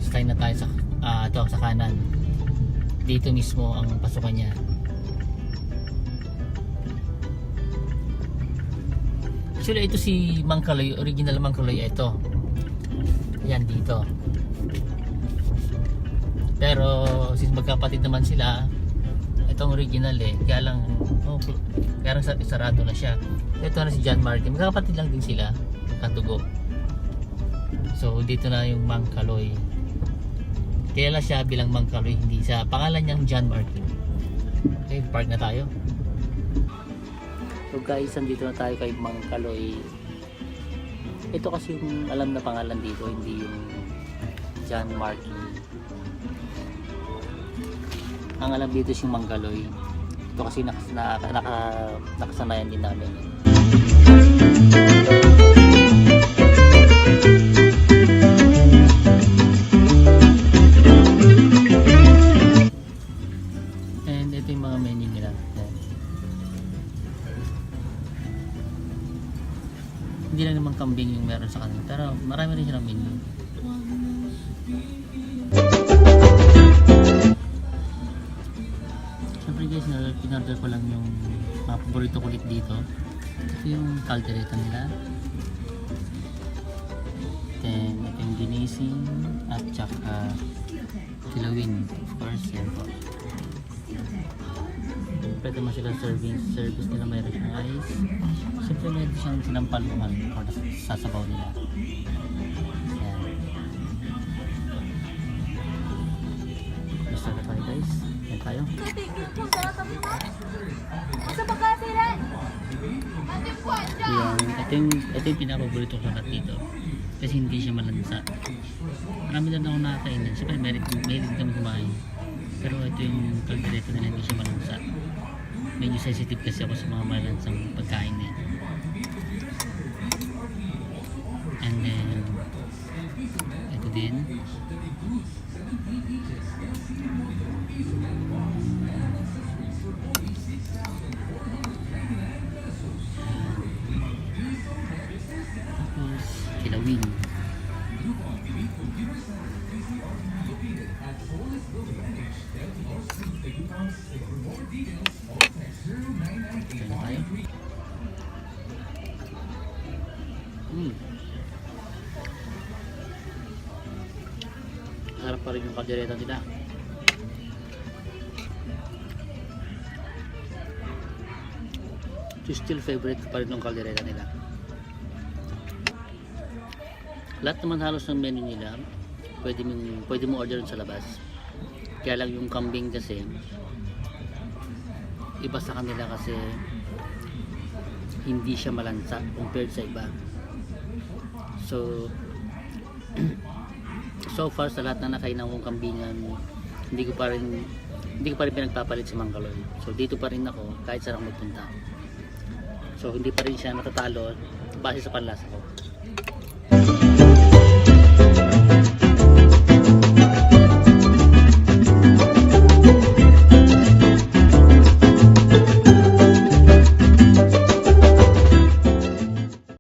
Stay na tayo sa ito, sa kanan. Dito mismo ang pasukan niya. Actually ito si Mang Kaloy, original Mang Kaloy ito. Yan dito. Pero since magkapatid naman sila, itong original kaya lang sarado na siya. Ito na si John Martin, magkakapatid lang din sila, katugo. So dito na yung Mang Kaloy. Kilala siya bilang Mang Kaloy, hindi sa pangalan niyang John Martin. Okay, park na tayo. So guys, andito na tayo kay Mang Kaloy. Ito kasi yung alam na pangalan dito, hindi yung John Martin. Ang alam dito si Mang Kaloy. Ito kasi nakasanayan din namin. And ito yung mga menu nila. Hindi lang naman kambing yung meron sa kanila, pero marami rin silang menu. Siyempre guys, pinarder ko lang yung mga paborito ko ulit dito. Ito yung caldereta nila. Then ito yung ginising at saka kilawin. Of course, yan po. Pwede mo silang service nila, mayroon siyang ice. Siyempre mayroon siyang sinampalungan or sasabaw nila. Yan. Gusto na tayo guys. Yan tayo. Ito yung pinapaborito ko lahat dito. Kasi hindi siya malansa. Marami na ako nakakainin. Siyempre meron kami kumain. Pero ito yung caldereta nila, hindi siya malansa. Medyo sensitive kasi ako sa mga malansang pagkain na yun. And then ito din. Tapos kilawin. Sarap pa rin yung caldereta nila. Ito still favorite pa rin yung caldereta nila. Lahat naman halos ng menu nila pwede mo order sa labas. Kaya lang yung kambing kasi iba sa kanila kasi hindi siya malansa compared sa iba. So far sa lahat na nakainan kong kambingan, hindi ko pa rin pinagpapalit si Mang Kaloy. So dito pa rin ako kahit saan ako magpunta. So hindi pa rin siya natatalo base sa panlasa ko.